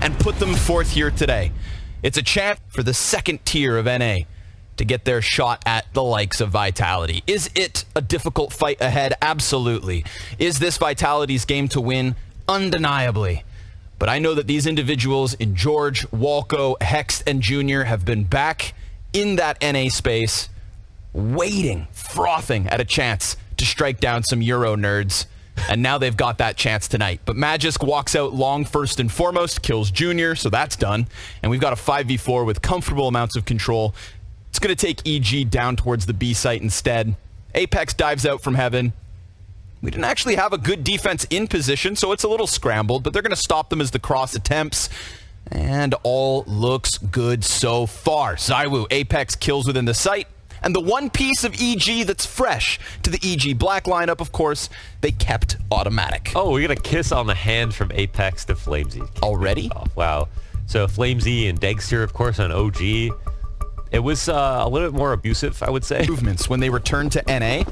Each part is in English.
and put them fourth here today. It's a chance for the second tier of NA to get their shot at the likes of Vitality. Is it a difficult fight ahead? Absolutely. Is this Vitality's game to win? Undeniably. But I know that these individuals in George, Walco, Hext, and Junior have been back in that NA space, waiting, frothing at a chance to strike down some Euro nerds. And now they've got that chance tonight. But Magisk walks out long first and foremost, kills Junior, so that's done. And we've got a 5v4 with comfortable amounts of control. It's going to take EG down towards the B site instead. Apex dives out from heaven. We didn't actually have a good defense in position, so it's a little scrambled, but they're going to stop them as the cross attempts. And all looks good so far. zywoo, Apex kills within the site. And the one piece of EG that's fresh to the EG Black lineup, of course, they kept automatic. Oh, we got a kiss on the hand from Apex to Flamesy. Already? Oh, wow. So Flamesy and Degster, of course, on OG. It was a little bit more abusive, I would say. Movements when they return to NA.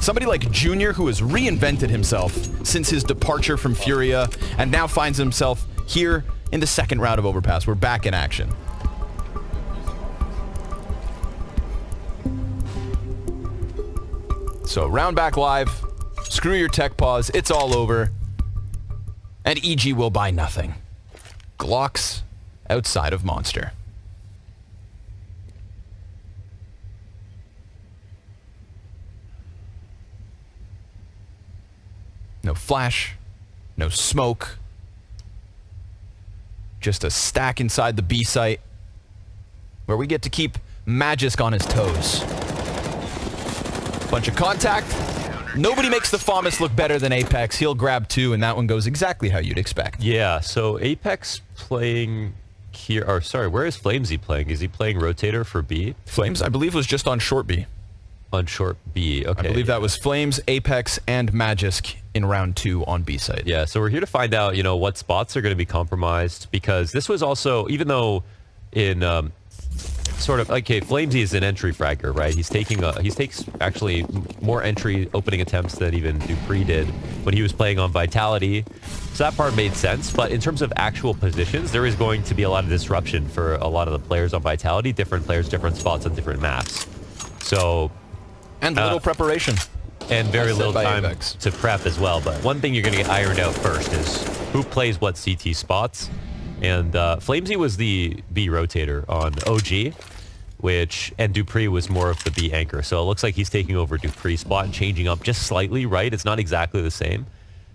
Somebody like Junior, who has reinvented himself since his departure from Furia, and now finds himself here in the second round of Overpass. We're back in action. So round back live, screw your tech pause, it's all over, and EG will buy nothing. Glocks outside of Monster. No flash, no smoke, just a stack inside the B site where we get to keep Magisk on his toes. Bunch of contact. Nobody makes the FAMAS look better than Apex. He'll grab two, and that one goes exactly how you'd expect. Yeah, so Apex playing here, or sorry, where is Flamesy playing? Is he playing Rotator for B? Flames, I believe, was just on short B. On short B, okay. I believe that was Flames, Apex, and Magisk in round 2 on B side. Yeah, so we're here to find out, you know, what spots are going to be compromised, because this was also, even though in sort of, okay, Flamesy is an entry fragger, right? He takes actually more entry opening attempts than even Dupree did when he was playing on Vitality. So that part made sense, but in terms of actual positions, there is going to be a lot of disruption for a lot of the players on Vitality, different players, different spots on different maps. So... And little preparation. And very little time to prep as well. But one thing you're going to get ironed out first is who plays what CT spots. And Flamesy was the B rotator on OG, and Dupree was more of the B anchor. So it looks like he's taking over Dupree's spot and changing up just slightly, right? It's not exactly the same.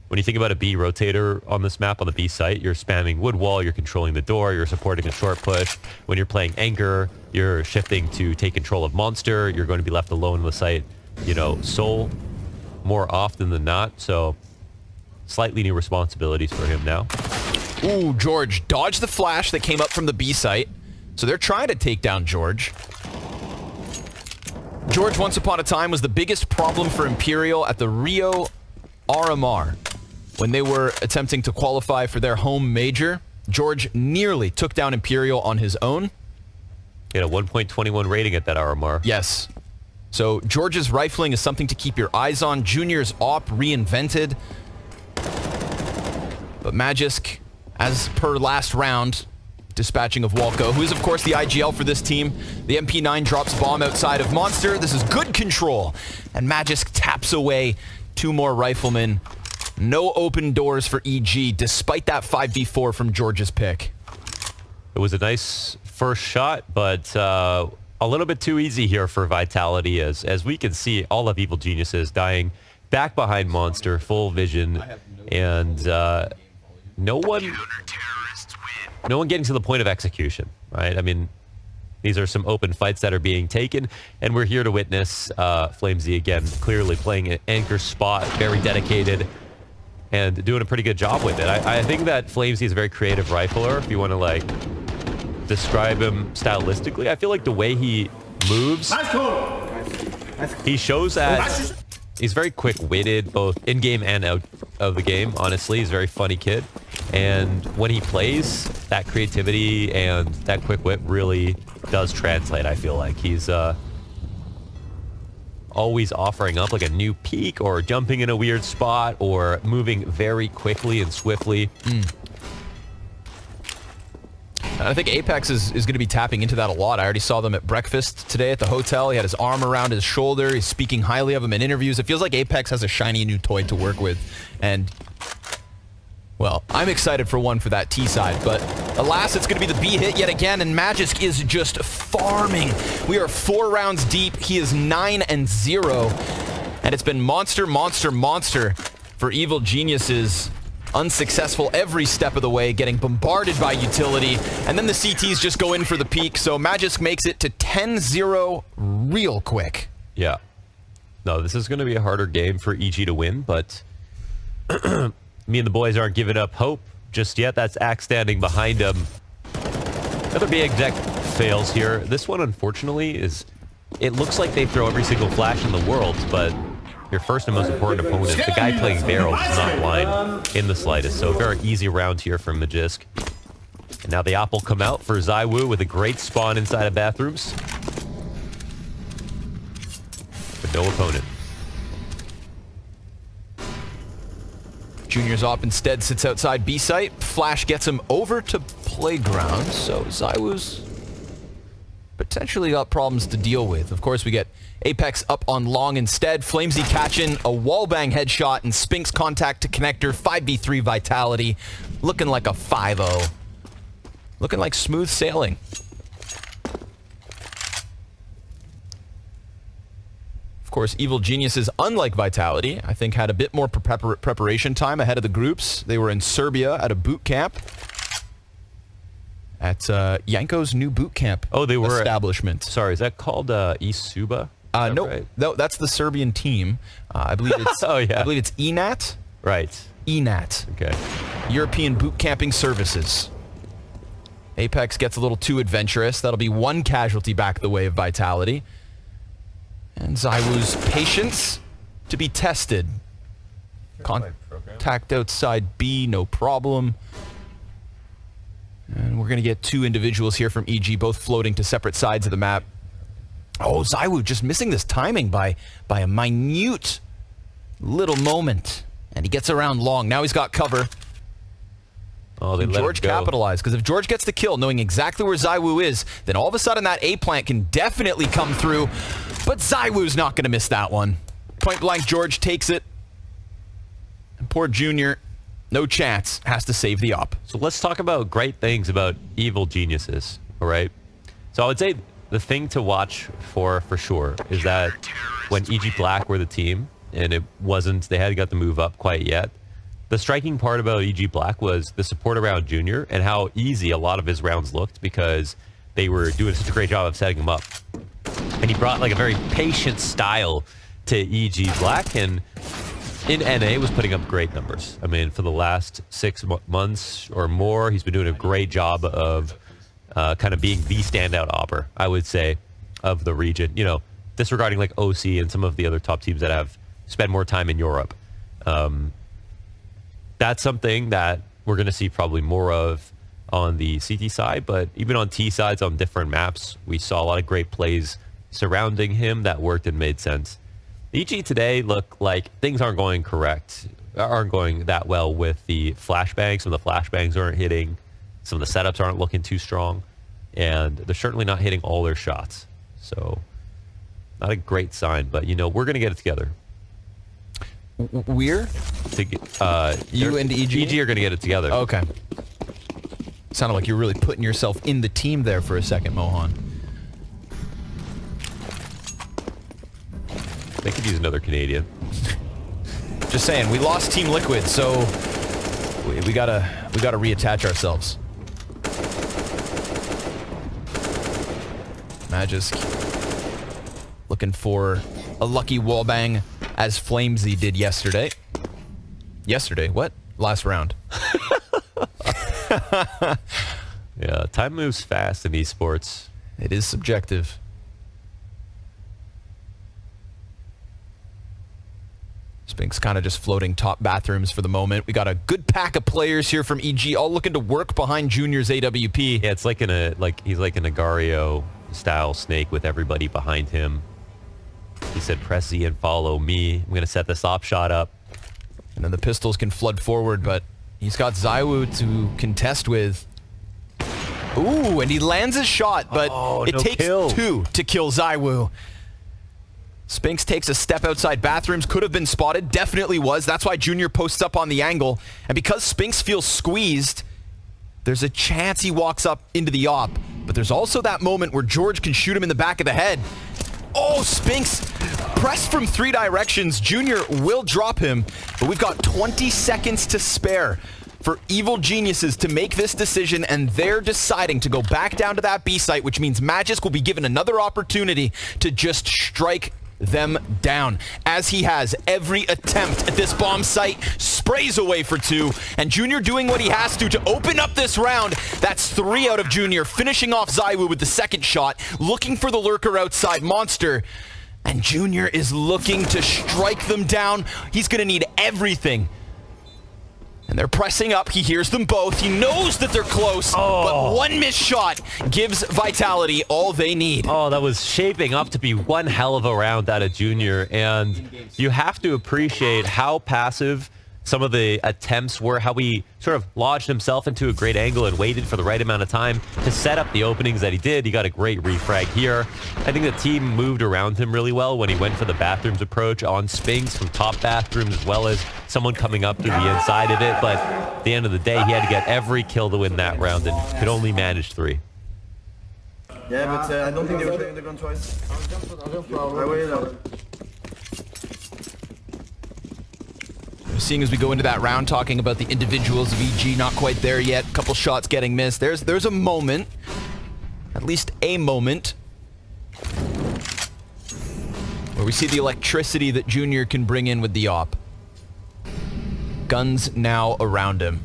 When you think about a B rotator on this map, on the B site, you're spamming wood wall, you're controlling the door, you're supporting a short push. When you're playing anchor, you're shifting to take control of monster. You're going to be left alone in the site, you know, soul more often than not. So slightly new responsibilities for him now. Ooh, George dodged the flash that came up from the B site. So they're trying to take down George. George, once upon a time, was the biggest problem for Imperial at the Rio RMR. When they were attempting to qualify for their home major, George nearly took down Imperial on his own. He had a 1.21 rating at that RMR. Yes. So George's rifling is something to keep your eyes on. Junior's op reinvented. But Magisk, as per last round, dispatching of Walco, who is of course the IGL for this team. The MP9 drops bomb outside of Monster. This is good control. And Magisk taps away two more riflemen. No open doors for EG, despite that 5v4 from George's pick. It was a nice first shot, but a little bit too easy here for Vitality, as we can see all of Evil Geniuses dying back behind Monster, full vision, and no one getting to the point of execution, right? I mean, these are some open fights that are being taken, and we're here to witness Flamesy again, clearly playing an anchor spot, very dedicated, and doing a pretty good job with it. I think that Flamesy is a very creative rifler, if you want to, like, describe him stylistically. I feel like the way he moves, he shows that he's very quick-witted, both in-game and out of the game, honestly. He's a very funny kid. And when he plays, that creativity and that quick wit really does translate, I feel like. He's always offering up like a new peek or jumping in a weird spot or moving very quickly and swiftly. And I think Apex is going to be tapping into that a lot. I already saw them at breakfast today at the hotel. He had his arm around his shoulder. He's speaking highly of him in interviews. It feels like Apex has a shiny new toy to work with. And, well, I'm excited for one for that T side. But alas, it's going to be the B hit yet again. And Magisk is just farming. We are 4 rounds deep. He is 9-0. And it's been monster, monster, monster for Evil Geniuses. Unsuccessful every step of the way, getting bombarded by utility, and then the CTs just go in for the peak, so Magisk makes it to 10-0 real quick. Yeah. No, this is going to be a harder game for EG to win, but me and the boys aren't giving up hope just yet. That's Axe standing behind him. Another B exec fails here. This one, unfortunately, is... It looks like they throw every single flash in the world, but... Your first and most important opponent, the guy playing barrels, is not blind in the slightest. So a very easy round here from Magisk. And now the op will come out for zywoo with a great spawn inside of bathrooms. But no opponent. Junior's op instead sits outside B site. Flash gets him over to playground, so zywoo's potentially got problems to deal with. Of course, we get Apex up on long instead. Flamesy catching a wallbang headshot and Spinks contact to connector. 5v3 Vitality. Looking like a 5-0. Looking like smooth sailing. Of course, Evil Geniuses, unlike Vitality, I think had a bit more preparation time ahead of the groups. They were in Serbia at a boot camp. At Yanko's new boot camp establishment. Sorry, is that called East Suba? No, right? No, that's the Serbian team. I believe it's. Oh yeah. I believe it's ENAT. Right. ENAT. Okay. European Boot Camping Services. Apex gets a little too adventurous. That'll be 1 casualty back the way of Vitality. And zywoo's patience to be tested. Contact outside B, no problem. And we're going to get 2 individuals here from EG, both floating to separate sides of the map. Oh, zywoo just missing this timing by a minute little moment. And he gets around long. Now he's got cover. Oh, they let George capitalized, because if George gets the kill, knowing exactly where zywoo is, then all of a sudden that A plant can definitely come through. But zywoo's not going to miss that one. Point blank, George takes it. And poor Junior, no chance, has to save the op. So let's talk about great things about Evil Geniuses, all right? So I would say the thing to watch for sure is that when EG Black were the team, and it wasn't, they hadn't got the move up quite yet, the striking part about EG Black was the support around Junior and how easy a lot of his rounds looked because they were doing such a great job of setting him up. And he brought like a very patient style to EG Black, and in NA was putting up great numbers. I mean, for the last 6 months or more, he's been doing a great job of kind of being the standout opper, I would say, of the region. You know, disregarding like OC and some of the other top teams that have spent more time in Europe. That's something that we're going to see probably more of on the CT side, but even on T sides on different maps, we saw a lot of great plays surrounding him that worked and made sense. EG today look like things aren't going that well with the flashbangs. Some of the flashbangs aren't hitting. Some of the setups aren't looking too strong. And they're certainly not hitting all their shots. So, not a great sign, but, you know, we're going to get it together. We're? You and EG? EG are going to get it together. Okay. Sounded like you were really putting yourself in the team there for a second, Mohan. They could use another Canadian. Just saying, we lost Team Liquid, so we gotta reattach ourselves. Magisk looking for a lucky wallbang as Flamesy did yesterday. Yesterday? What? Last round. Yeah, time moves fast in esports. It is subjective. Spinks kind of just floating top bathrooms for the moment. We got a good pack of players here from EG, all looking to work behind Junior's AWP. Yeah, it's like he's like an Agario style snake with everybody behind him. He said, "Press Z and follow me. I'm gonna set this op shot up." And then the pistols can flood forward, but he's got zywoo to contest with. Ooh, and he lands his shot, but it no takes kill. 2 to kill zywoo. Spinks takes a step outside bathrooms. Could have been spotted. Definitely was. That's why Junior posts up on the angle. And because Spinks feels squeezed, there's a chance he walks up into the op. But there's also that moment where George can shoot him in the back of the head. Oh, Spinks pressed from 3 directions. Junior will drop him, but we've got 20 seconds to spare for Evil Geniuses to make this decision, and they're deciding to go back down to that B site, which means Magisk will be given another opportunity to just strike them down, as he has every attempt at this bomb site. Sprays away for 2, and Junior doing what he has to open up this round. That's 3 out of Junior, finishing off zywoo with the second shot, looking for the lurker outside Monster, and Junior is looking to strike them down. He's gonna need everything. And they're pressing up. He hears them both. He knows that they're close, but one missed shot gives Vitality all they need. Oh, that was shaping up to be one hell of a round out of Junior, and you have to appreciate how passive some of the attempts were, how he sort of lodged himself into a great angle and waited for the right amount of time to set up the openings that he did. He got a great refrag here. I think the team moved around him really well when he went for the bathrooms approach on Spinks from top bathrooms, as well as someone coming up through the inside of it. But at the end of the day, he had to get every kill to win that round and could only manage 3. Yeah, but I don't think they were playing the gun twice. I waited out. Seeing as we go into that round, talking about the individuals of EG, not quite there yet. Couple shots getting missed. There's a moment, at least a moment, where we see the electricity that Junior can bring in with the op. Guns now around him.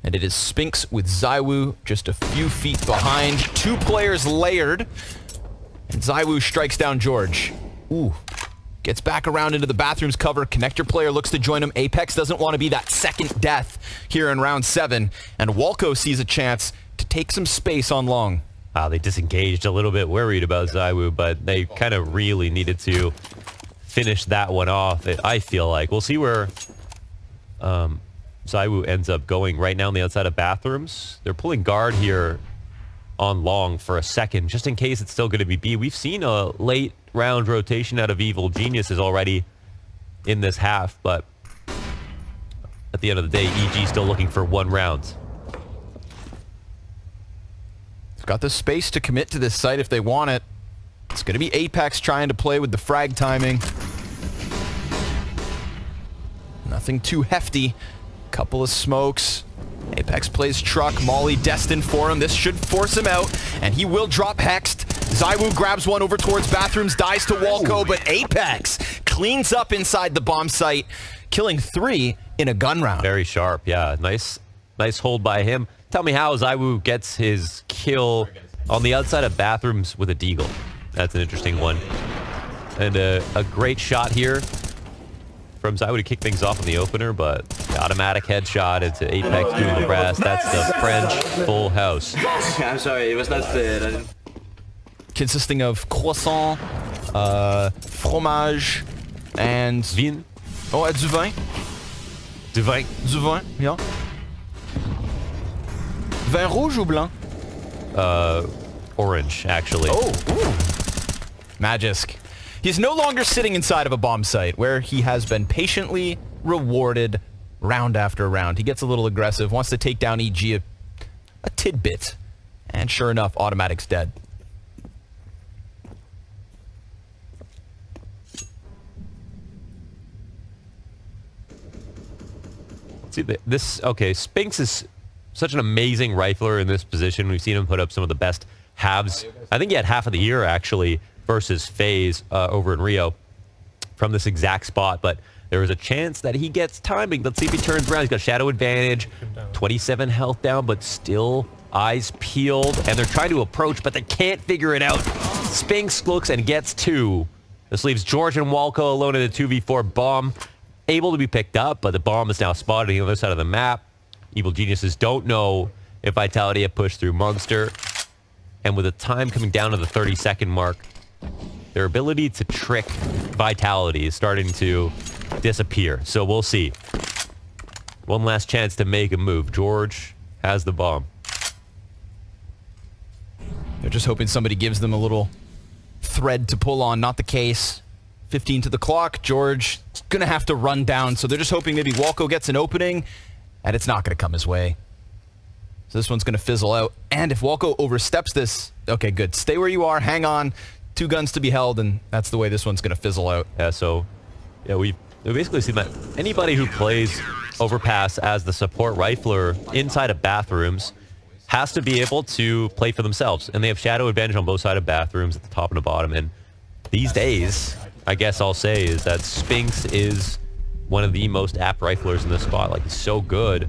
And it is Spinks with zywoo just a few feet behind. 2 players layered. And zywoo strikes down George. Ooh. Gets back around into the bathroom's cover. Connector player looks to join him. Apex doesn't want to be that second death here in round 7. And Walco sees a chance to take some space on long. They disengaged a little bit, worried about zywoo, but they kind of really needed to finish that one off, I feel like. We'll see where zywoo ends up going right now on the outside of bathrooms. They're pulling guard here on long for a second, just in case it's still going to be B. We've seen a late round rotation out of Evil Geniuses already in this half, but at the end of the day, EG still looking for 1 round. They've got the space to commit to this site if they want it. It's going to be Apex trying to play with the frag timing. Nothing too hefty. Couple of smokes. Apex plays truck. Molly destined for him. This should force him out, and he will drop hexed. zywoo grabs one over towards bathrooms, dies to Walco, but Apex cleans up inside the bomb site, killing 3 in a gun round. Very sharp, yeah. Nice hold by him. Tell me how zywoo gets his kill on the outside of bathrooms with a deagle. That's an interesting one. And a great shot here from zywoo to kick things off in the opener, but the automatic headshot into Apex doing the rest. That's the French full house. I'm sorry, it was not fair. Consisting of croissant, fromage, and... Vin? Oh, du vin. Du vin. Du vin, yeah. Vin rouge ou blanc? Orange, actually. Oh, ooh. Magisk. He's no longer sitting inside of a bomb site where he has been patiently rewarded round after round. He gets a little aggressive, wants to take down EG a tidbit. And sure enough, automatic's dead. See, okay, Spinks is such an amazing rifler in this position. We've seen him put up some of the best halves. I think he had half of the year, actually, versus FaZe over in Rio from this exact spot. But there is a chance that he gets timing. Let's see if he turns around. He's got shadow advantage, 27 health down, but still eyes peeled. And they're trying to approach, but they can't figure it out. Spinks looks and gets 2. This leaves George and Walco alone in a 2v4 bomb. Able to be picked up, but the bomb is now spotted on the other side of the map. Evil Geniuses don't know if Vitality have pushed through Monster. And with the time coming down to the 30-second mark, their ability to trick Vitality is starting to disappear. So we'll see. One last chance to make a move. George has the bomb. They're just hoping somebody gives them a little thread to pull on. Not the case. 15 to the clock. George is going to have to run down, so they're just hoping maybe Walco gets an opening, and it's not going to come his way. So this one's going to fizzle out. And if Walco oversteps this, okay, good. Stay where you are. Hang on. 2 guns to be held, and that's the way this one's going to fizzle out. Yeah, so yeah, we've basically seen that anybody who plays Overpass as the support rifler inside of bathrooms has to be able to play for themselves. And they have shadow advantage on both sides of bathrooms at the top and the bottom. And these days, I guess I'll say, is that Spinks is one of the most apt riflers in this spot. Like, he's so good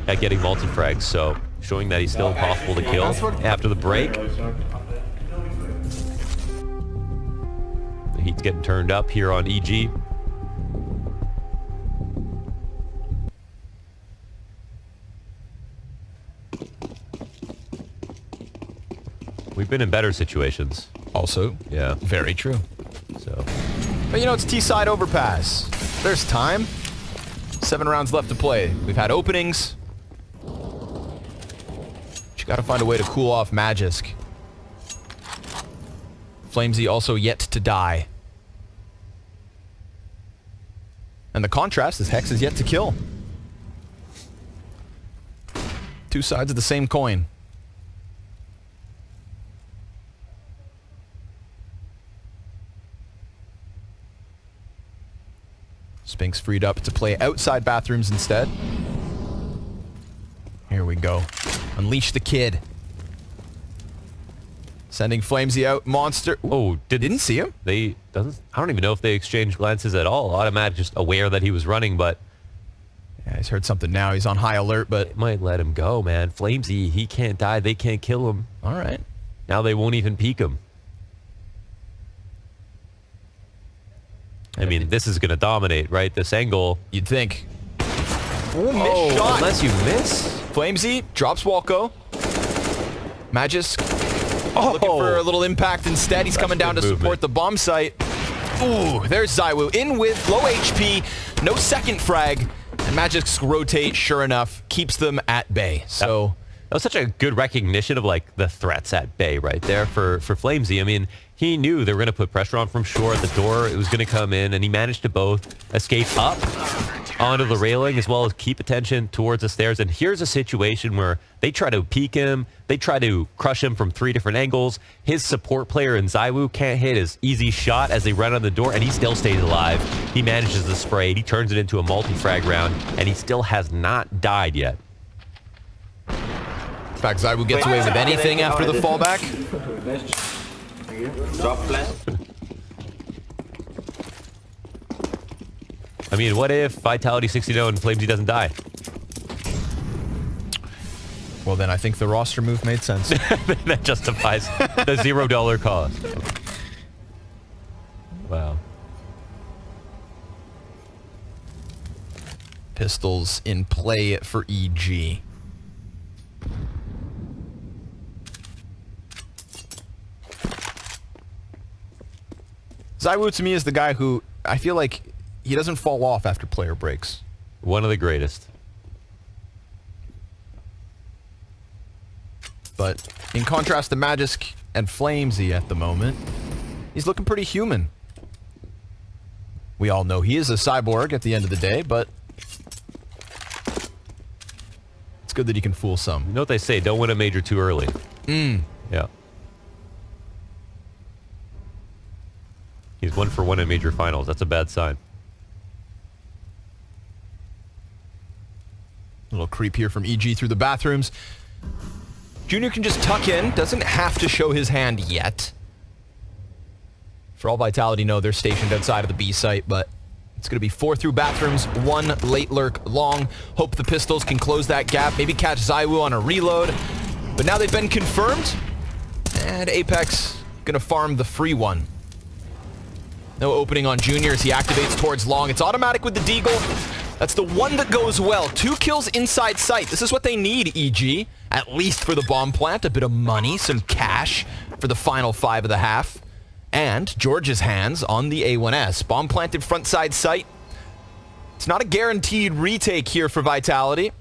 at getting multi-frags. So showing that he's still possible to kill after the break. The heat's getting turned up here on EG. We've been in better situations. Also, Yeah. very true. So, But you know, it's T-side Overpass. There's time. 7 rounds left to play. We've had openings. But you got to find a way to cool off Magisk. Flamesy also yet to die. And the contrast is Hex is yet to kill. 2 sides of the same coin. Spinks freed up to play outside bathrooms instead. Here we go. Unleash the kid. Sending Flamesy out. Monster. oh, Didn't see him. I don't even know if they exchanged glances at all. Automatic, just aware that he was running, but Yeah, he's heard something now. He's on high alert, but it might let him go, man. Flamesy, he can't die. They can't kill him. all right. Now they won't even peek him. I mean, this is going to dominate, right? This angle. You'd think. Ooh, missed shot. Unless you miss. Flamesy drops Walco. Magisk Oh, looking for a little impact instead. He's coming down to good support movement. the bomb site. Ooh, there's zywoo in with low HP. No second frag. And Magisk's rotate, sure enough, keeps them at bay. So That was such a good recognition of like the threats at bay right there for Flamesy. I mean, he knew they were going to put pressure on from shore at the door. It was going to come in, and he managed to both escape up onto the railing as well as keep attention towards the stairs. And here's a situation where they try to peek him. They try to crush him from 3 different angles. His support player in zywoo can't hit his easy shot as they run on the door, and he still stays alive. He manages to spray it. He turns it into a multi-frag round, and he still has not died yet. in fact, zywoo gets away with anything after the fallback. Drop flash. I mean, what if Vitality 60-0 and Flamesy doesn't die? Well, then I think the roster move made sense. That justifies the $0 cost. Wow. Pistols in play for EG. zywoo to me is the guy who I feel like he doesn't fall off after player breaks. One of the greatest. But in contrast to Magisk and Flamesy at the moment, he's looking pretty human. We all know he is a cyborg at the end of the day, but it's good that he can fool some. You know what they say, don't win a major too early. Yeah. He's 1 for 1 in major finals. That's a bad sign. Little creep here from EG through the bathrooms. Junior can just tuck in, doesn't have to show his hand yet. For all Vitality know, they're stationed outside of the B site, but it's going to be 4 through bathrooms, 1 late lurk long. Hope the pistols can close that gap, maybe catch zywoo on a reload. But now they've been confirmed, and Apex going to farm the free one. No opening on Junior as he activates towards long. It's automatic with the deagle. That's the one that goes well. 2 kills inside sight. This is what they need, EG. At least for the bomb plant. A bit of money, some cash for the final 5 of the half. And George's hands on the A1S. Bomb planted front side sight. It's not a guaranteed retake here for Vitality.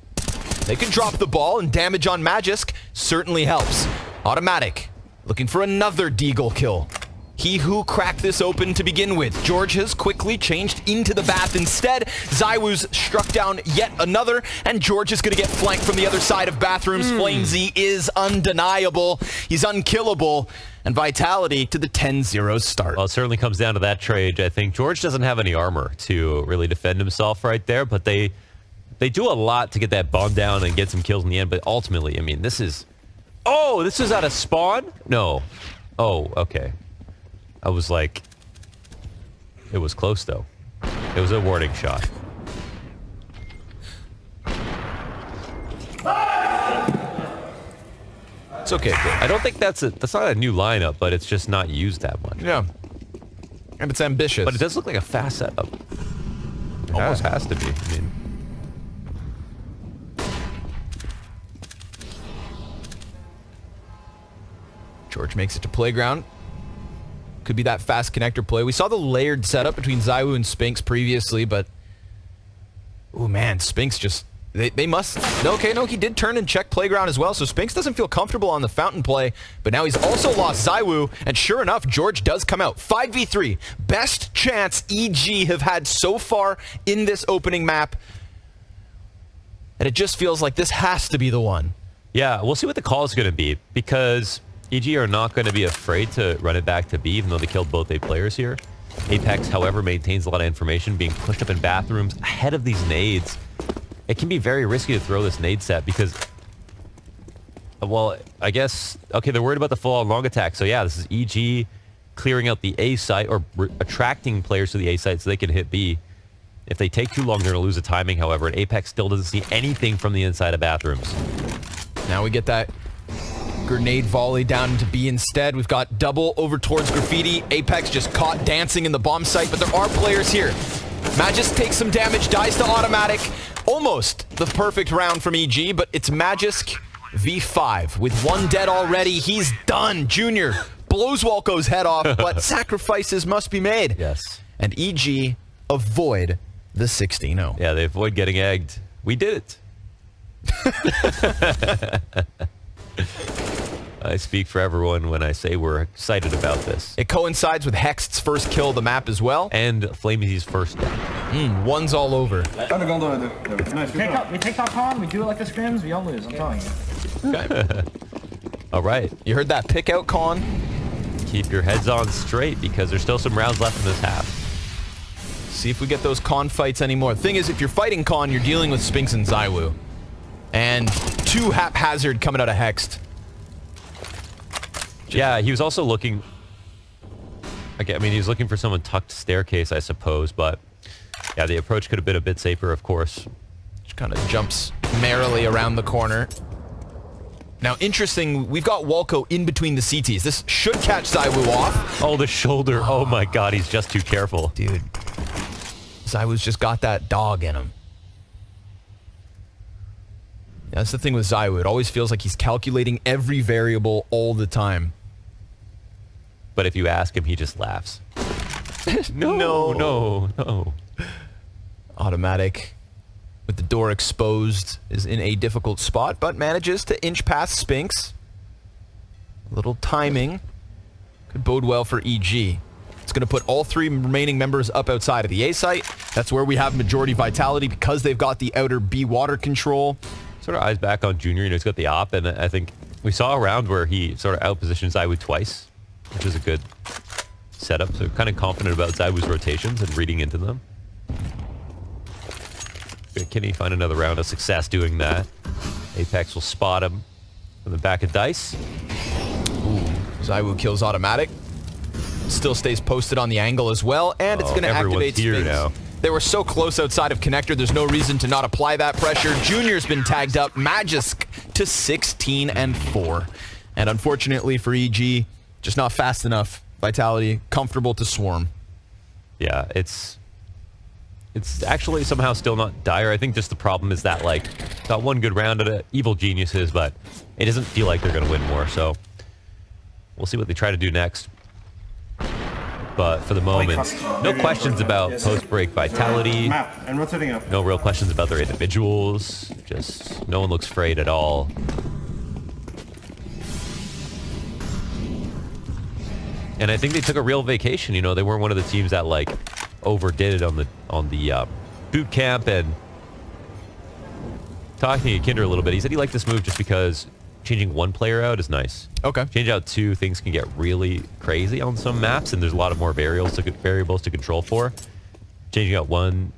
They can drop the ball, and damage on Magisk certainly helps. Automatic looking for another Deagle kill. He who cracked this open to begin with. George has quickly changed into the bath instead. zywoo's struck down yet another, and George is going to get flanked from the other side of bathrooms. Flamesy is undeniable. He's unkillable. And Vitality to the 10-0 start. Well, it certainly comes down to that trade. I think George doesn't have any armor to really defend himself right there, but they do a lot to get that bomb down and get some kills in the end. But ultimately, I mean, this is... Oh, this is out of spawn? No. Oh, okay. I was like... It was close, though. It was a warning shot. It's okay, bro. I don't think that's not a new lineup, but it's just not used that much. Yeah. And it's ambitious. But it does look like a fast setup. It almost has to be. I mean... George makes it to playground. Could be that fast connector play. We saw the layered setup between zywoo and Spinks previously, but... Oh, man. Spinks just... They must... Okay, no, he did turn and check playground as well, so Spinks doesn't feel comfortable on the fountain play, but now he's also lost zywoo, and sure enough, George does come out. 5v3. Best chance EG have had so far in this opening map, and it just feels like this has to be the one. Yeah, we'll see what the call is going to be, because EG are not going to be afraid to run it back to B, even though they killed both A players here. Apex, however, maintains a lot of information, being pushed up in bathrooms ahead of these nades. It can be very risky to throw this nade set because, well, I guess, okay, they're worried about the full-on long attack. So yeah, this is EG clearing out the A site or attracting players to the A site so they can hit B. If they take too long, they're going to lose the timing, however, and Apex still doesn't see anything from the inside of bathrooms. Now we get that grenade volley down into B instead. We've got double over towards Graffiti. Apex just caught dancing in the bomb site, but there are players here. Magis takes some damage, dies to automatic. Almost the perfect round from EG, but it's Magisk v5 with one dead already. He's done. Junior blows Walco's head off, but sacrifices must be made. Yes. And EG avoid the 16-0. Yeah, they avoid getting egged. We did it. I speak for everyone when I say we're excited about this. It coincides with Hext's first kill of the map as well. And Flamesy's first death. One's all over. We take top con, we do it like the scrims, we don't lose, I'm telling you. Okay. All right. You heard that pick out, Con? Keep your heads on straight because there's still some rounds left in this half. See if we get those Con fights anymore. Thing is, if you're fighting Con, you're dealing with Spinks and zywoo. And two haphazard coming out of Hext. Yeah, he was also looking... I mean, he was looking for someone tucked staircase, I suppose, but... Yeah, the approach could have been a bit safer, of course. Just kind of jumps merrily around the corner. Now, interesting, we've got Walco in between the CTs. This should catch zywoo off. Oh, the shoulder. Oh my god, he's just too careful. Dude. zywoo's just got that dog in him. Yeah, that's the thing with zywoo. It always feels like he's calculating every variable all the time. But if you ask him, he just laughs. No. Automatic, with the door exposed, is in a difficult spot, but manages to inch past Spinks. A little timing could bode well for EG. It's going to put all three remaining members up outside of the A site. That's where we have majority vitality because they've got the outer B water control. Sort of eyes back on Junior, he's got the op, and I think we saw a round where he sort of outpositioned zywoo twice, which is a good setup. So kind of confident about zywoo's rotations and reading into them. Can he find another round of success doing that? Apex will spot him from the back of dice. Ooh, zywoo kills automatic. Still stays posted on the angle as well, and it's going to activate Spinks. Now. They were so close outside of connector, there's no reason to not apply that pressure. Junior's been tagged up. Magisk to 16-4. And unfortunately for EG, just not fast enough. Vitality, comfortable to swarm. Yeah, it's actually somehow still not dire. I think just the problem is that, like, got one good round at Evil Geniuses, but it doesn't feel like they're going to win more, so we'll see what they try to do next. But for the moment, no questions about post-break vitality. No real questions about their individuals. Just no one looks frayed at all. And I think they took a real vacation. You know, they weren't one of the teams that like overdid it on the boot camp. And talking to Kinder a little bit, he said he liked this move just because changing one player out is nice. Okay. Change out two, things can get really crazy on some maps, and there's a lot of more variables to control for. Changing out one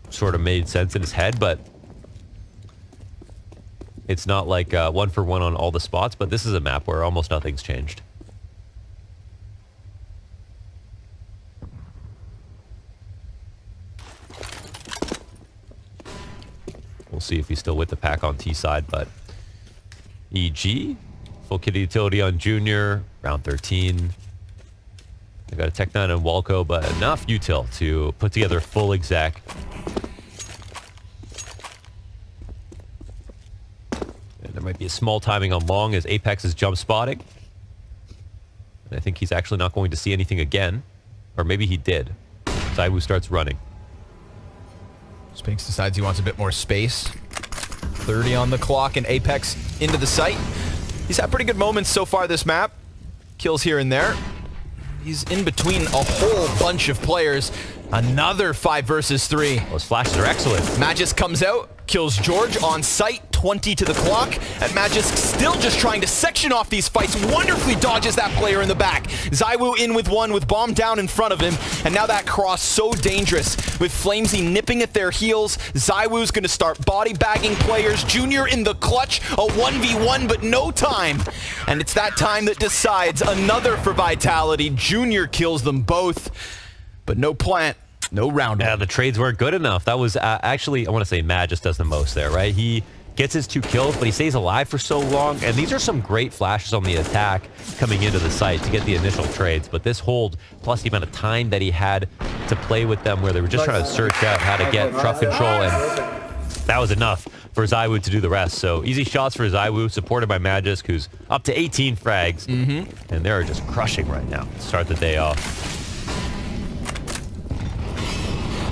sort of made sense in his head, but it's not like 1-for-1 on all the spots. But this is a map where almost nothing's changed. We'll see if he's still with the pack on T side, but EG, full kitty utility on Junior, round 13. They got a Tech 9 and Walco, but enough util to put together a full exec. And there might be a small timing on Long as Apex is jump spotting. And I think he's actually not going to see anything again. Or maybe he did. zywoo starts running. Spinks decides he wants a bit more space. 30 on the clock and Apex into the site. He's had pretty good moments so far this map. Kills here and there. He's in between a whole bunch of players. Another 5 versus 3. Those flashes are excellent. Magisk comes out, kills George on site, 20 to the clock. And Magisk still just trying to section off these fights. Wonderfully dodges that player in the back. zywoo in with one with bomb down in front of him. And now that cross so dangerous with Flamesy nipping at their heels. zywoo's going to start body bagging players. Junior in the clutch, a 1v1 but no time. And it's that time that decides. Another for Vitality. Junior kills them both. But no plant, no round. Yeah, the trades weren't good enough. That was actually, I want to say Mad just does the most there, right? He gets his 2 kills, but he stays alive for so long. And these are some great flashes on the attack coming into the site to get the initial trades. But this hold, plus the amount of time that he had to play with them where they were just trying to search out how to get truck control. And that was enough for zywoo to do the rest. So easy shots for zywoo, supported by Magisk, who's up to 18 frags. And they're just crushing right now to start the day off.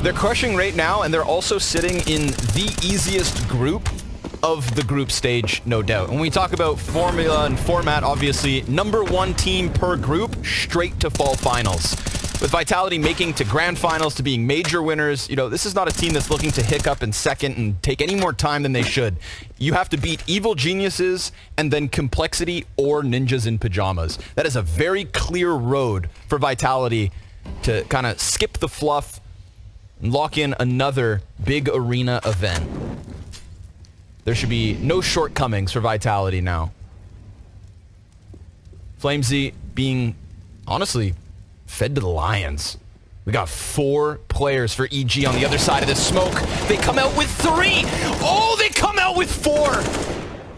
They're crushing right now, and they're also sitting in the easiest group of the group stage, no doubt. When we talk about formula and format, obviously, #1 team per group, straight to fall finals. With Vitality making to grand finals, to being major winners, you know, this is not a team that's looking to hiccup in second and take any more time than they should. You have to beat Evil Geniuses and then Complexity or Ninjas in Pajamas. That is a very clear road for Vitality to kind of skip the fluff and lock in another big arena event. There should be no shortcomings for Vitality now. Flamesy being, honestly, fed to the lions. We got 4 players for EG on the other side of the smoke. They come out with 3. Oh, they come out with 4.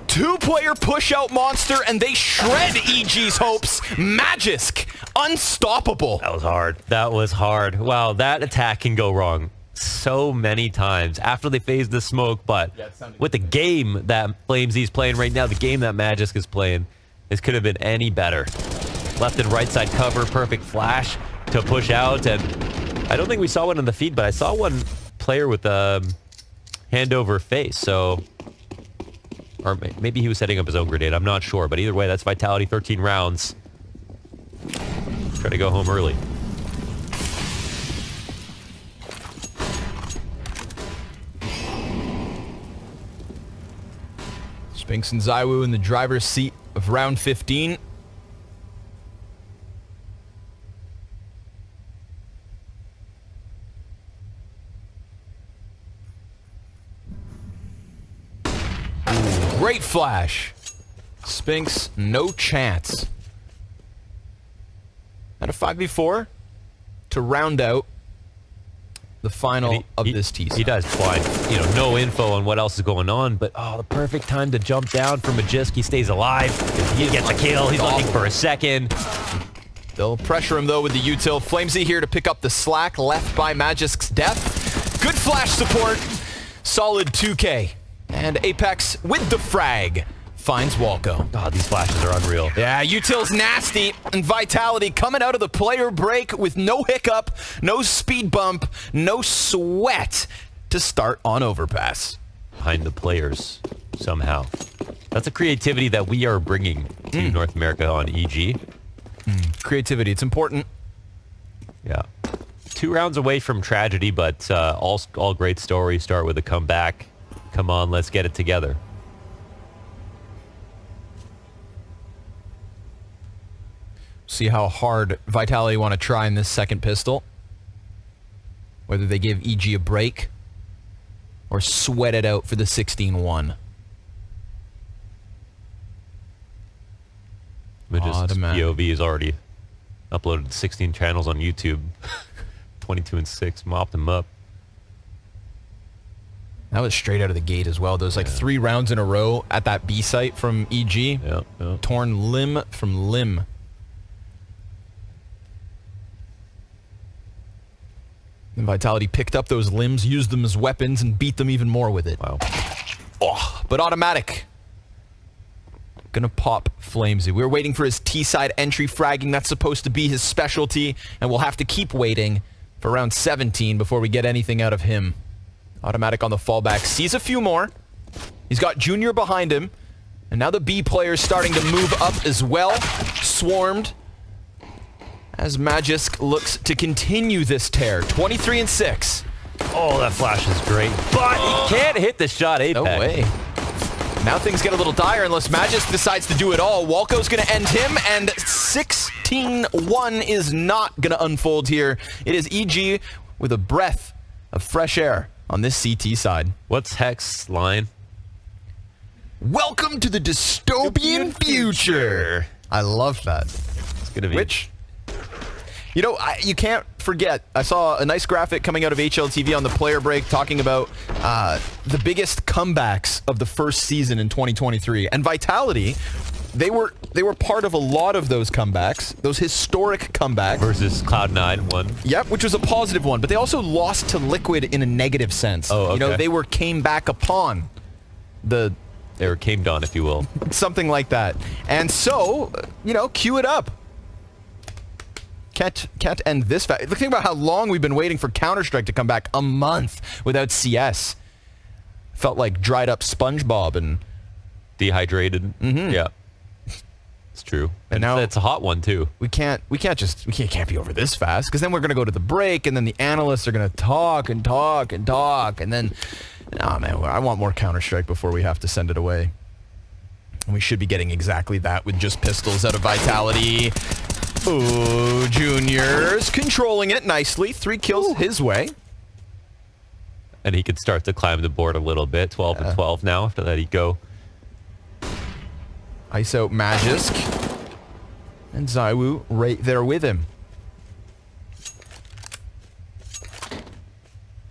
2-player push-out monster, and they shred EG's hopes. Magisk, unstoppable. That was hard. That was hard. Wow, that attack can go wrong so many times after they phase the smoke, but with the game that Flamesy's playing right now, the game that Magisk is playing, this could have been any better. Left and right side cover, perfect flash to push out, and I don't think we saw one in the feed, but I saw one player with a hand over face, so... Or maybe he was setting up his own grenade. I'm not sure. But either way, that's Vitality, 13 rounds. Try to go home early. Spinks and zywoo in the driver's seat of round 15. Great flash. Spinks, no chance. At a 5v4 to round out the final of this teaser. He does blind, you know, no info on what else is going on, but oh, the perfect time to jump down for Magisk. He stays alive. He gets a kill. He's looking for a second. They'll pressure him though with the util. Flamesy here to pick up the slack left by Magisk's death. Good flash support. Solid 2K. And Apex with the frag finds Walco. God, these flashes are unreal. Yeah, util's nasty. And Vitality coming out of the player break with no hiccup, no speed bump, no sweat to start on Overpass. Behind the players, somehow. That's a creativity that we are bringing to North America on EG. Creativity, it's important. Yeah. 2 rounds away from tragedy, but all great stories start with a comeback. Come on, let's get it together. See how hard Vitality want to try in this second pistol. Whether they give EG a break or sweat it out for the 16-1. POV is already uploaded 16 channels on YouTube. 22 and 6, mopped them up. That was straight out of the gate as well. Those like 3 rounds in a row at that B site from EG. Yeah. Torn limb from limb. And Vitality picked up those limbs, used them as weapons, and beat them even more with it. Wow. Oh, but automatic. Gonna pop Flamesy. We were waiting for his T-side entry fragging. That's supposed to be his specialty, and we'll have to keep waiting for round 17 before we get anything out of him. Automatic on the fallback. Sees a few more. He's got Junior behind him, and now the B player's starting to move up as well. Swarmed. As Magisk looks to continue this tear. 23 and 6. Oh, that flash is great. But he can't hit the shot Apex. No way. Now things get a little dire unless Magisk decides to do it all. Walco's going to end him, and 16-1 is not going to unfold here. It is EG with a breath of fresh air on this CT side. What's Hex's line? Welcome to the dystopian future. I love that. It's going to be... Which... You know, you can't forget, I saw a nice graphic coming out of HLTV on the player break talking about the biggest comebacks of the first season in 2023. And Vitality, they were part of a lot of those comebacks, those historic comebacks. Versus Cloud9 one. Yep, which was a positive one, but they also lost to Liquid in a negative sense. Oh, okay. You know, they came back upon the... They were came down, if you will. Something like that. And so, you know, cue it up. Can't end this fast. Think about how long we've been waiting for Counter-Strike to come back. A month without CS. Felt like dried up SpongeBob and... Dehydrated. Mm-hmm. Yeah. It's true. And now it's a hot one, too. We can't be over this fast, because then we're going to go to the break, and then the analysts are going to talk and talk and talk, and then... Oh, man, I want more Counter-Strike before we have to send it away. And we should be getting exactly that with just pistols out of Vitality. Ooh, Junior's controlling it nicely. 3 kills his way. And he could start to climb the board a little bit. 12 and 12 now. After that, he'd go. Ice out Magisk. And zywoo right there with him.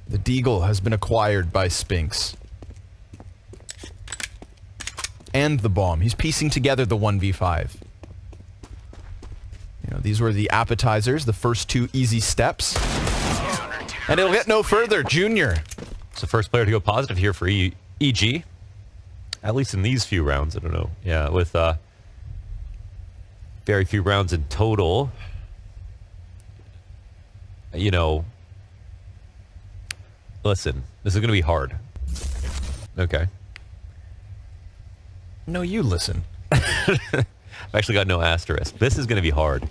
The Deagle has been acquired by Spinks. And the bomb. He's piecing together the 1v5. You know, these were the appetizers, the first 2 easy steps. And it'll get no further. Junior. It's the first player to go positive here for EG. At least in these few rounds. I don't know. Yeah, with very few rounds in total. You know, listen, this is going to be hard. Okay. No, you listen. I've actually got no asterisk. This is going to be hard.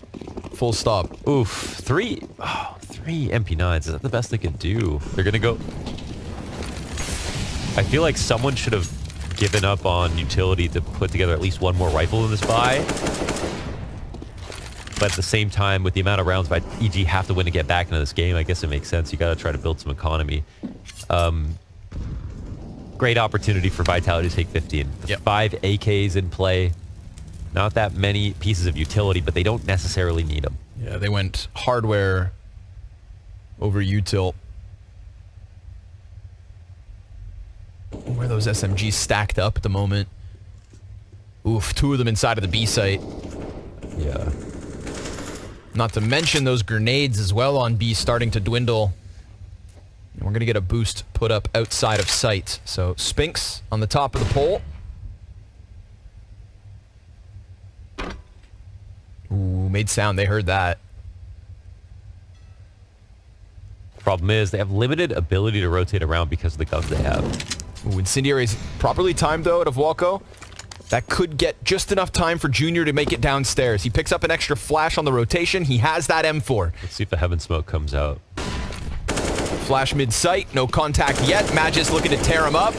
Full stop. Oof. 3 MP9s. Is that the best they can do? They're going to go... I feel like someone should have given up on utility to put together at least one more rifle in this buy. But at the same time, with the amount of rounds EG have to win to get back into this game, I guess it makes sense. You got to try to build some economy. Great opportunity for Vitality to take 15. Yep. 5 AKs in play. Not that many pieces of utility, but they don't necessarily need them. Yeah, they went hardware over util. Where those SMGs stacked up at the moment. Oof, 2 of them inside of the B site. Yeah. Not to mention those grenades as well on B starting to dwindle. And we're going to get a boost put up outside of sight. So Spinks on the top of the pole. Ooh, made sound. They heard that. Problem is, they have limited ability to rotate around because of the guns they have. Ooh, Incendiary's properly timed, though, out of Walco. That could get just enough time for Junior to make it downstairs. He picks up an extra flash on the rotation. He has that M4. Let's see if the heaven smoke comes out. Flash mid-sight, no contact yet. Magis looking to tear him up.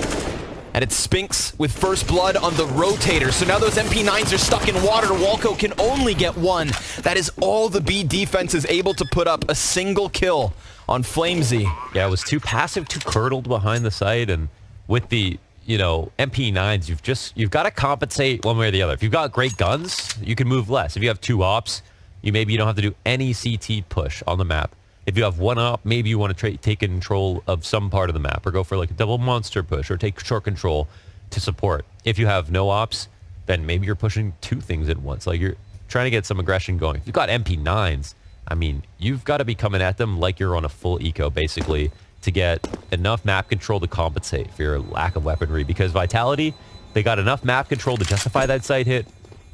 And it's Spinks with first blood on the rotator. So now those MP9s are stuck in water. Walco can only get one. That is all the B defense is able to put up, a single kill on Flamesy. Yeah, it was too passive, too curdled behind the site, and with the, you know, MP9s, you've got to compensate one way or the other. If you've got great guns, you can move less. If you have 2 ops, maybe you don't have to do any CT push on the map. If you have 1 op, maybe you want to take control of some part of the map, or go for like a double monster push, or take short control to support. If you have no ops, then maybe you're pushing 2 things at once. Like, you're trying to get some aggression going. If you've got MP9s, I mean, you've got to be coming at them like you're on a full eco, basically, to get enough map control to compensate for your lack of weaponry. Because Vitality, they got enough map control to justify that site hit.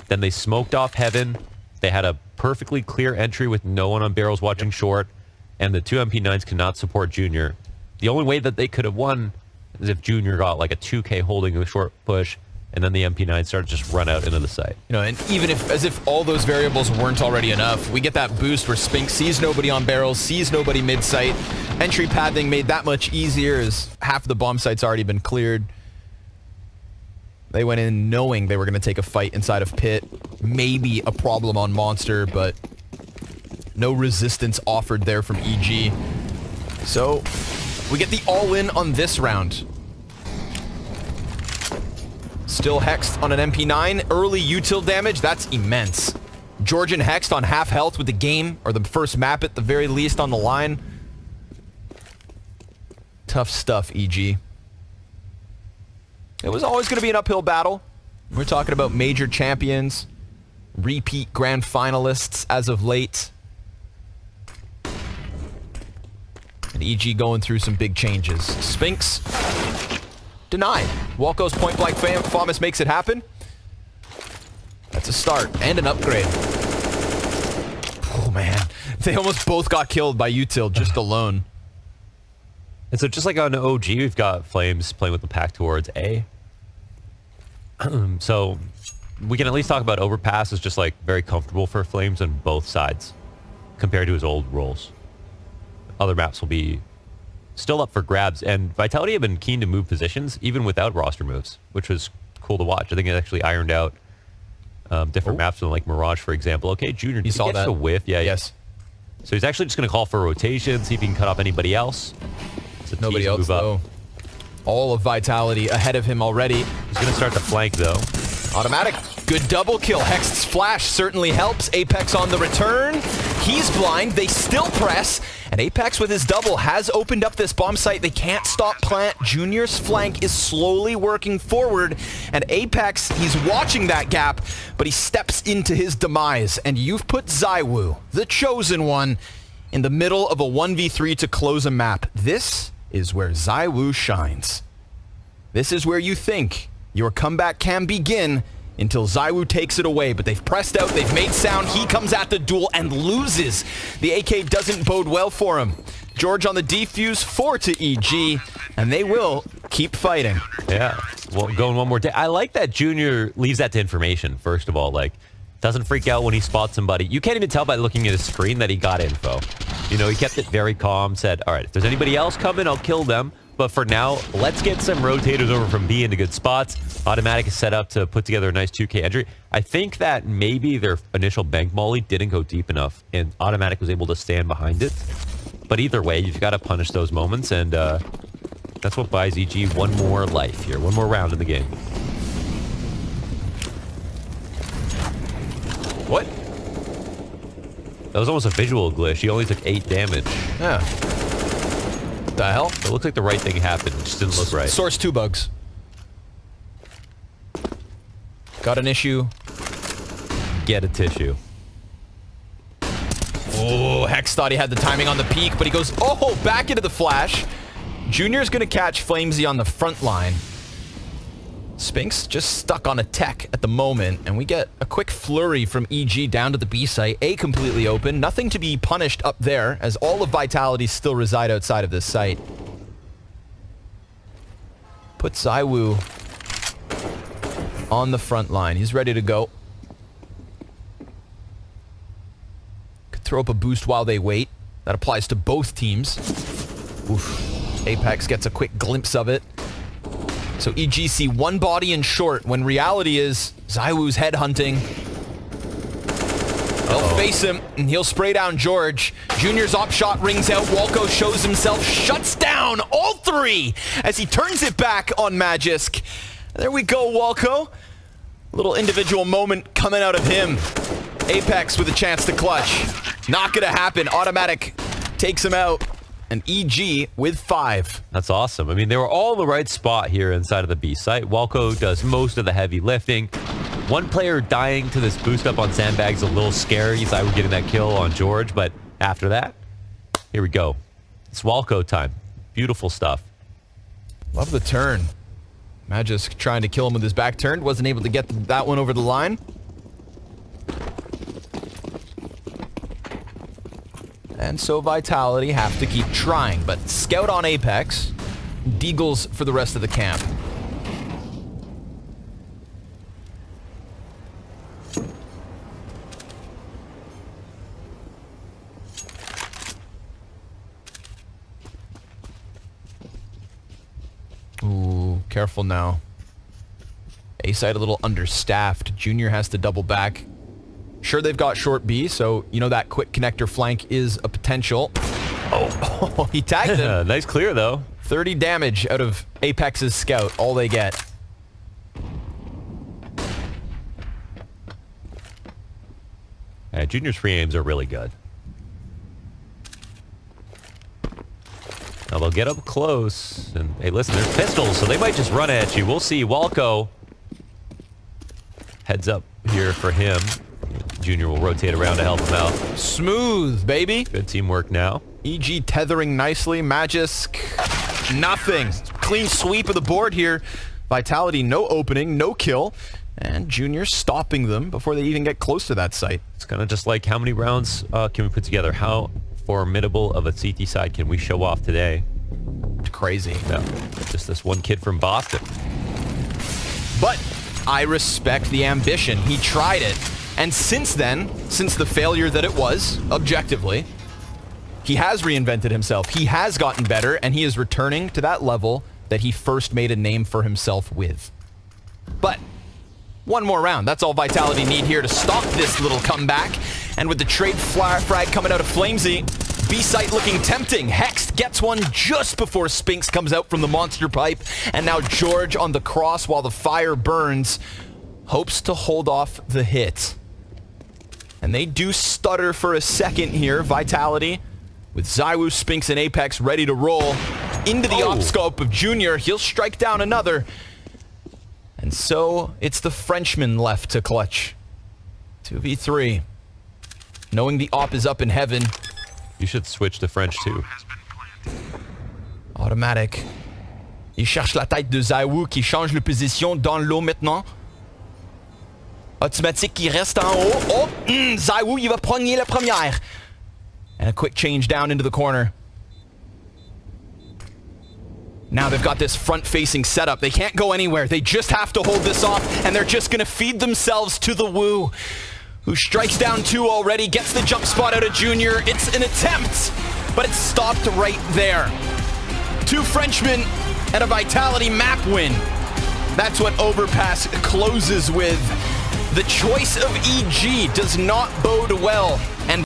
Then they smoked off Heaven. They had a perfectly clear entry with no one on barrels watching short. And the 2 MP9s cannot support Junior. The only way that they could have won is if Junior got like a 2K holding a short push, and then the MP9 started to just run out into the site. You know, and even if, as if all those variables weren't already enough, we get that boost where Spink sees nobody on barrels, sees nobody mid-site. Entry pathing made that much easier as half of the bomb site's already been cleared. They went in knowing they were going to take a fight inside of Pit. Maybe a problem on Monster, but no resistance offered there from EG. So we get the all-in on this round. Still hexed on an MP9. Early util damage, that's immense. Georgian hexed on half health with the game, or the first map at the very least on the line. Tough stuff, EG. It was always going to be an uphill battle. We're talking about major champions, repeat grand finalists as of late. And EG going through some big changes. Spinks denied. Walco's point-blank FAMAS makes it happen. That's a start and an upgrade. Oh, man. They almost both got killed by util just alone. And so just like on OG, we've got Flames playing with the pack towards A. So we can at least talk about Overpass is just like very comfortable for Flames on both sides compared to his old roles. Other maps will be still up for grabs, and Vitality have been keen to move positions even without roster moves, which was cool to watch. I think it actually ironed out different maps than like Mirage, for example. Okay, Junior, you saw that a whiff. Yeah, yes. So he's actually just going to call for a rotation, see if he can cut off anybody else. Nobody else, though. All of Vitality ahead of him already. He's going to start the flank, though. Automatic. Good double kill. Hexed's flash certainly helps. Apex on the return. He's blind. They still press. And Apex with his double has opened up this bomb site. They can't stop plant. Junior's flank is slowly working forward. And Apex, he's watching that gap, but he steps into his demise. And you've put zywoo, the chosen one, in the middle of a 1v3 to close a map. This is where zywoo shines. This is where you think your comeback can begin until zywoo takes it away. But they've pressed out, they've made sound, he comes at the duel and loses. The AK doesn't bode well for him. George on the defuse, 4 to EG, and they will keep fighting. Yeah, well, going one more day. I like that Junior leaves that to information, first of all. Like, doesn't freak out when he spots somebody. You can't even tell by looking at his screen that he got info. You know, he kept it very calm, said, all right, if there's anybody else coming, I'll kill them. But for now, let's get some rotators over from B into good spots. Automatic is set up to put together a nice 2K entry. I think that maybe their initial bank molly didn't go deep enough, and Automatic was able to stand behind it. But either way, you've got to punish those moments, and that's what buys EG one more life here, one more round in the game. What? That was almost a visual glitch. He only took 8 damage. Yeah. What the hell? It looked like the right thing happened. It just didn't look right. Source 2 bugs. Got an issue. Get a tissue. Oh, Hex thought he had the timing on the peak, but he goes, oh, back into the flash. Junior's going to catch Flamesy on the front line. Spinks just stuck on a tech at the moment, and we get a quick flurry from EG down to the B site. A completely open. Nothing to be punished up there, as all of Vitality still reside outside of this site. Put zywoo on the front line. He's ready to go. Could throw up a boost while they wait. That applies to both teams. Oof. Apex gets a quick glimpse of it. So EGC one body in short when reality is zywoo's headhunting. They'll face him and he'll spray down George. Junior's op shot rings out. Walco shows himself, shuts down all three as he turns it back on Magisk. There we go, Walco. Little individual moment coming out of him. Apex with a chance to clutch. Not gonna happen. Automatic takes him out. And EG with 5. That's awesome. I mean, they were all in the right spot here inside of the B site. Walco does most of the heavy lifting. One player dying to this boost up on sandbags a little scary. Thought we're getting that kill on George, but after that, here we go. It's Walco time. Beautiful stuff. Love the turn. Magisk trying to kill him with his back turned. Wasn't able to get that one over the line. And so Vitality have to keep trying, but Scout on Apex, Deagles for the rest of the camp. Ooh, careful now. A side a little understaffed. Junior has to double back. Sure, they've got short B, so you know that quick connector flank is a potential. Oh, he tagged him. Nice clear, though. 30 damage out of Apex's scout, all they get. Yeah, Junior's free aims are really good. Now they'll get up close, and hey, listen, there's pistols, so they might just run at you. We'll see. Walco heads up here for him. Junior will rotate around to help him out. Smooth, baby. Good teamwork now. EG tethering nicely. Magisk, nothing. Clean sweep of the board here. Vitality, no opening, no kill. And Junior stopping them before they even get close to that site. It's kind of just like how many rounds can we put together? How formidable of a CT side can we show off today? Crazy. No, just this one kid from Boston. But I respect the ambition. He tried it. And since then, since the failure that it was, objectively, he has reinvented himself. He has gotten better, and he is returning to that level that he first made a name for himself with. But one more round. That's all Vitality need here to stop this little comeback. And with the trade frag coming out of Flamesy, B-site looking tempting. Hext gets one just before Spinks comes out from the monster pipe. And now George on the cross while the fire burns hopes to hold off the hit. And they do stutter for a second here. Vitality with zywoo, Spinks, and Apex ready to roll into the op scope of Junior. He'll strike down another. And so it's the Frenchman left to clutch. 2v3. Knowing the op is up in heaven. You should switch to French too. Automatic. Il cherche la tête de zywoo qui change de position dans l'eau maintenant. Automatique qui reste en haut. Oh, zywoo, il va prendre la première. And a quick change down into the corner. Now they've got this front-facing setup. They can't go anywhere. They just have to hold this off, and they're just going to feed themselves to the Woo, who strikes down 2 already, gets the jump spot out of Junior. It's an attempt, but it's stopped right there. 2 Frenchmen and a Vitality map win. That's what Overpass closes with. The choice of EG does not bode well. And